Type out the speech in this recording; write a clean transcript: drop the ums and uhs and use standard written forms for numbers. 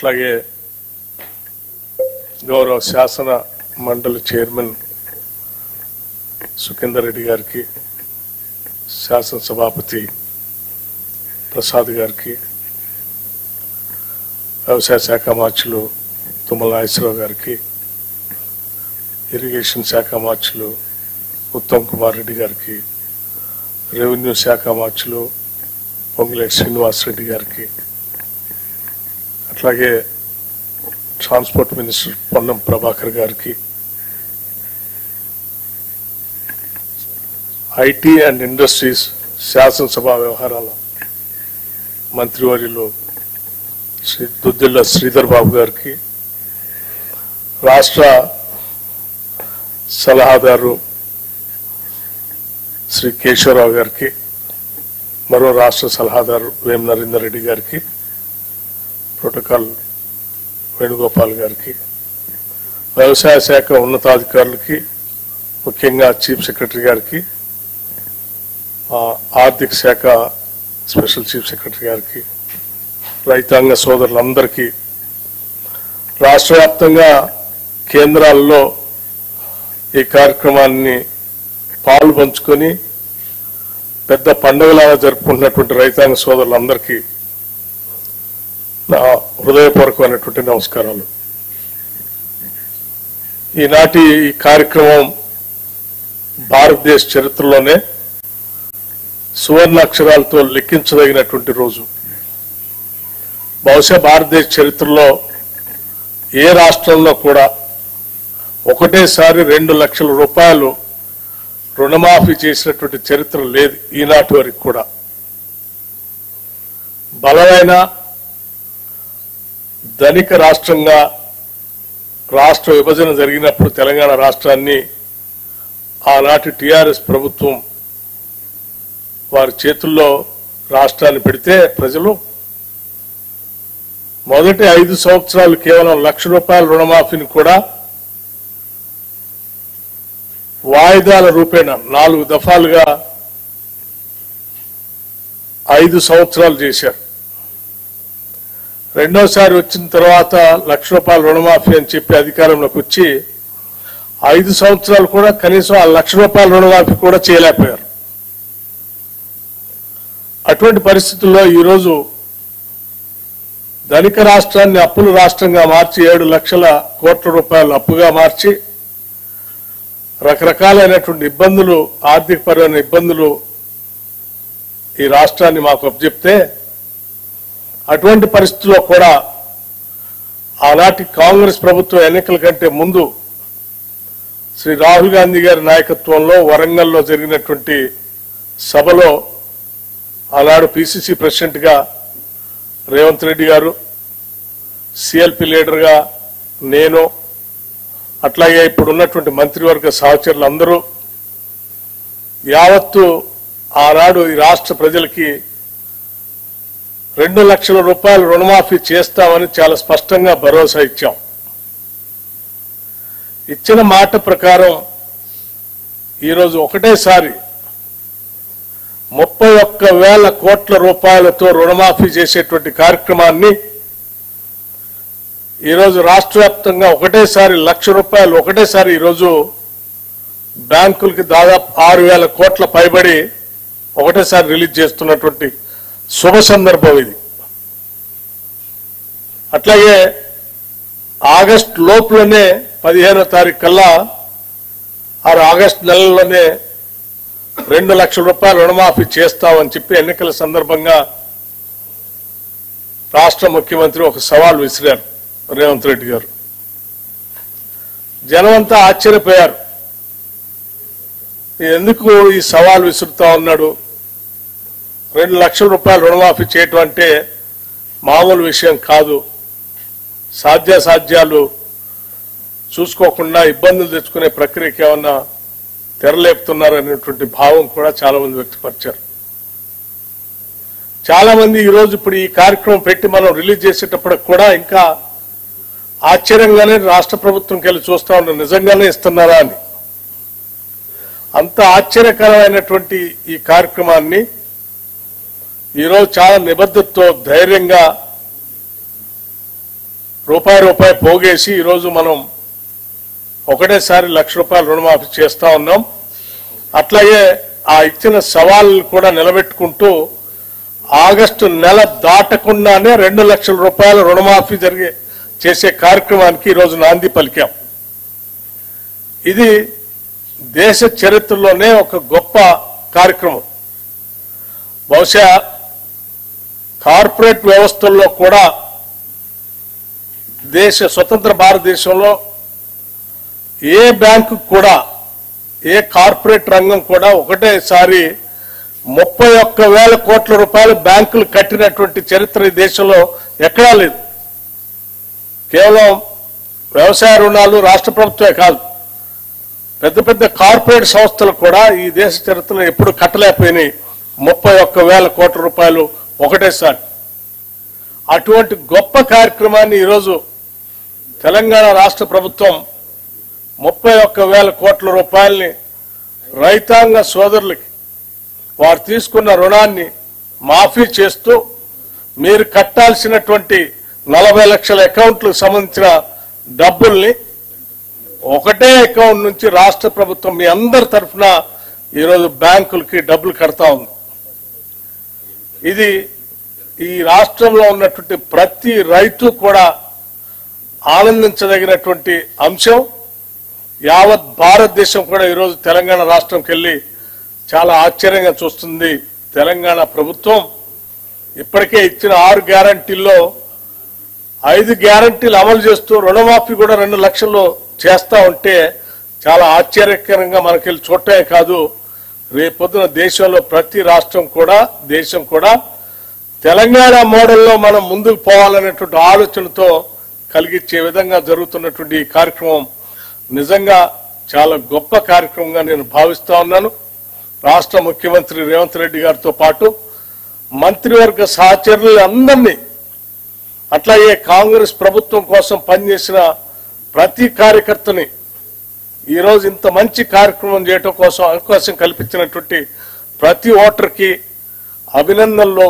అట్లాగే గౌరవ శాసన మండలి చైర్మన్ సుఖేందర్ రెడ్డి గారికి, శాసన సభాపతి ప్రసాద్ గారికి, వ్యవసాయ శాఖ మార్చులు తుమ్మల నాగేశ్వరరావు గారికి, ఇరిగేషన్ శాఖ మార్చులు ఉత్తమ్ కుమార్ రెడ్డి గారికి, రెవెన్యూ శాఖ మార్చులు పొంగులేటి శ్రీనివాస్ రెడ్డి గారికి, అట్లాగే ట్రాన్స్పోర్ట్ మినిస్టర్ పొన్నం ప్రభాకర్ గారికి, ఐటీ అండ్ ఇండస్ట్రీస్ శాసనసభ వ్యవహారాల మంత్రివర్యులు శ్రీ దుద్దిళ్ల శ్రీధర్ బాబు గారికి, రాష్ట్ర సలహాదారు శ్రీ కేశవరావు గారికి, మరో రాష్ట్ర సలహాదారు వేం నరేందర్ రెడ్డి గారికి, ప్రోటోకాల్ వేణుగోపాల్ గారికి, వ్యవసాయ శాఖ ఉన్నతాధికారులకి, ముఖ్యంగా చీఫ్ సెక్రటరీ గారికి, ఆర్థిక శాఖ స్పెషల్ చీఫ్ సెక్రటరీ గారికి, రైతాంగ సోదరులందరికీ, రాష్ట్ర వ్యాప్తంగా కేంద్రాల్లో ఈ కార్యక్రమాన్ని పాలు పంచుకొని పెద్ద పండుగలాగా జరుపుకుంటున్నటువంటి రైతాంగ సోదరులందరికీ నా హృదయపూర్వకమైనటువంటి నమస్కారాలు. ఈనాటి ఈ కార్యక్రమం భారతదేశ చరిత్రలోనే సువర్ణాక్షరాలతో లెక్కించదగినటువంటి రోజు. బహుశా భారతదేశ చరిత్రలో ఏ రాష్ట్రంలో కూడా ఒకటేసారి 2 లక్షల రూపాయలు రుణమాఫీ చేసినటువంటి చరిత్ర లేదు ఈనాటి వరకు కూడా. బలమైన ధనిక రాష్ట్రంగా రాష్ట్ర విభజన జరిగినప్పుడు తెలంగాణ రాష్ట్రాన్ని ఆనాటి టిఆర్ఎస్ ప్రభుత్వం వారి చేతుల్లో రాష్ట్రాన్ని పెడితే ప్రజలు మొదటి 5 సంవత్సరాలు కేవలం 1 లక్ష రూపాయల రుణమాఫీని కూడా వాయిదాల రూపేణ 4 దఫాలుగా 5 సంవత్సరాలు చేశారు. రెండోసారి వచ్చిన తర్వాత 1 లక్ష రూపాయల రుణమాఫీ అని చెప్పి అధికారంలోకి వచ్చి 5 సంవత్సరాలు కూడా కనీసం 1 లక్ష రూపాయల రుణమాఫీ కూడా చేయలేకపోయారు. అటువంటి పరిస్థితుల్లో ఈరోజు ధనిక రాష్ట్రాన్ని అప్పుల రాష్ట్రంగా మార్చి 7 లక్షల కోట్ల రూపాయలు అప్పుగా మార్చి రకరకాలైనటువంటి ఇబ్బందులు, ఆర్థికపరమైన ఇబ్బందులు ఈ రాష్ట్రాన్ని మాకు అప్పచెప్తే అటువంటి పరిస్థితుల్లో కూడా ఆనాటి కాంగ్రెస్ ప్రభుత్వం ఎన్నికల కంటే ముందు శ్రీ రాహుల్ గాంధీ గారి నాయకత్వంలో వరంగల్లో జరిగినటువంటి సభలో ఆనాడు పిసిసి ప్రెసిడెంట్ గా రేవంత్ రెడ్డి గారు, సిఎల్పి లీడర్గా నేను, అట్లాగే ఇప్పుడు ఉన్నటువంటి మంత్రివర్గ సహచరులందరూ యావత్తు ఆనాడు ఈ రాష్ట్ర ప్రజలకి 2 లక్షల రూపాయలు రుణమాఫీ చేస్తామని చాలా స్పష్టంగా భరోసా ఇచ్చాం. ఇచ్చిన మాట ప్రకారం ఈరోజు ఒకటేసారి 31,000 కోట్ల రూపాయలతో రుణమాఫీ చేసేటువంటి కార్యక్రమాన్ని ఈరోజు రాష్ట్ర వ్యాప్తంగా ఒకటేసారి 1 లక్ష రూపాయలు ఒకటేసారి ఈరోజు బ్యాంకులకి దాదాపు 6,000 కోట్ల పైబడి ఒకటేసారి రిలీజ్ చేస్తున్నటువంటి శుభ సందర్భం ఇది. అట్లాగే ఆగస్టు లోపులోనే 15వ తారీఖు కల్లా ఆగస్టు నెలలోనే 2 లక్షల రూపాయలు రుణమాఫీ చేస్తామని చెప్పి ఎన్నికల సందర్భంగా రాష్ట్ర ముఖ్యమంత్రి ఒక సవాల్ విసిరారు రేవంత్ రెడ్డి గారు. జనమంతా ఆశ్చర్యపోయారు. ఎందుకు ఈ సవాల్ విసురుతా ఉన్నాడు? 2 లక్షల రూపాయలు రుణమాఫీ చేయటం అంటే మామూలు విషయం కాదు. సాధ్యాసాధ్యాలు చూసుకోకుండా ఇబ్బందులు తెచ్చుకునే ప్రక్రియకి ఏమన్నా తెరలేపుతున్నారనేటువంటి భావం కూడా చాలా మంది వ్యక్తపరిచారు. చాలా మంది ఈరోజు ఇప్పుడు ఈ కార్యక్రమం పెట్టి మనం రిలీజ్ చేసేటప్పటికి కూడా ఇంకా ఆశ్చర్యంగానే రాష్ట్ర ప్రభుత్వంకి వెళ్ళి చూస్తా ఉన్నారు, నిజంగానే ఇస్తున్నారా అని. అంత ఆశ్చర్యకరమైనటువంటి ఈ కార్యక్రమాన్ని ఈరోజు చాలా నిబద్ధతతో ధైర్యంగా రూపాయి పోగేసి ఈరోజు మనం ఒకటేసారి ₹1,00,000 రుణమాఫీ చేస్తా ఉన్నాం. అట్లాగే ఆ ఇచ్చిన సవాళ్ళను కూడా నిలబెట్టుకుంటూ ఆగస్టు నెల దాటకుండానే ₹2,00,000 రుణమాఫీ చేసే కార్యక్రమానికి ఈరోజు నాంది పలికాం. ఇది దేశ చరిత్రలోనే ఒక గొప్ప కార్యక్రమం. బహుశా కార్పొరేట్ వ్యవస్థల్లో కూడా స్వతంత్ర భారతదేశంలో ఏ బ్యాంకు కూడా ఏ కార్పొరేట్ రంగం కూడా ఒకటేసారి 31,000 కోట్ల రూపాయలు బ్యాంకులు కట్టినటువంటి చరిత్ర ఈ దేశంలో ఎక్కడా లేదు. కేవలం వ్యవసాయ రుణాలు రాష్ట్ర ప్రభుత్వమే కాదు, పెద్ద పెద్ద కార్పొరేట్ సంస్థలు కూడా ఈ దేశ చరిత్రలో ఎప్పుడు కట్టలేకపోయినాయి 31,000 కోట్ల రూపాయలు ఒకటేసారి. అటువంటి గొప్ప కార్యక్రమాన్ని ఈరోజు తెలంగాణ రాష్ట్ర ప్రభుత్వం 31,000 కోట్ల రూపాయల్ని రైతాంగ సోదరులకి వారు తీసుకున్న రుణాన్ని మాఫీ చేస్తూ మీరు కట్టాల్సినటువంటి 40 లక్షల అకౌంట్లకు సంబంధించిన డబ్బుల్ని ఒకటే అకౌంట్ నుంచి రాష్ట్ర ప్రభుత్వం మీ అందరి తరఫున ఈరోజు బ్యాంకులకి డబ్బులు కడతా ఉంది. ఇది ఈ రాష్ట్రంలో ఉన్నటువంటి ప్రతి రైతు కూడా ఆనందించదగినటువంటి అంశం. యావత్ భారతదేశం కూడా ఈరోజు తెలంగాణ రాష్ట్రంకి వెళ్లి చాలా ఆశ్చర్యంగా చూస్తుంది. తెలంగాణ ప్రభుత్వం ఇప్పటికే ఇచ్చిన 6 గ్యారంటీల్లో 5 గ్యారంటీలు అమలు చేస్తూ రుణమాఫీ కూడా 2 లక్షలు చేస్తా ఉంటే చాలా ఆశ్చర్యకరంగా మనకెళ్ళి చూడటమే కాదు, రేపొద్దున దేశంలో ప్రతి రాష్ట్రం కూడా దేశం కూడా తెలంగాణ మోడల్లో మనం ముందుకు పోవాలనేటువంటి ఆలోచనతో కలిగించే విధంగా జరుగుతున్నటువంటి ఈ కార్యక్రమం నిజంగా చాలా గొప్ప కార్యక్రమంగా నేను భావిస్తా ఉన్నాను. రాష్ట్ర ముఖ్యమంత్రి రేవంత్ రెడ్డి గారితో పాటు మంత్రివర్గ సహచరులందరినీ, అట్లాగే కాంగ్రెస్ ప్రభుత్వం కోసం పనిచేసిన ప్రతి కార్యకర్తని, ఈరోజు ఇంత మంచి కార్యక్రమం చేయడం కోసం అవకాశం కల్పించినటువంటి ప్రతి ఓటర్కి అభినందనలు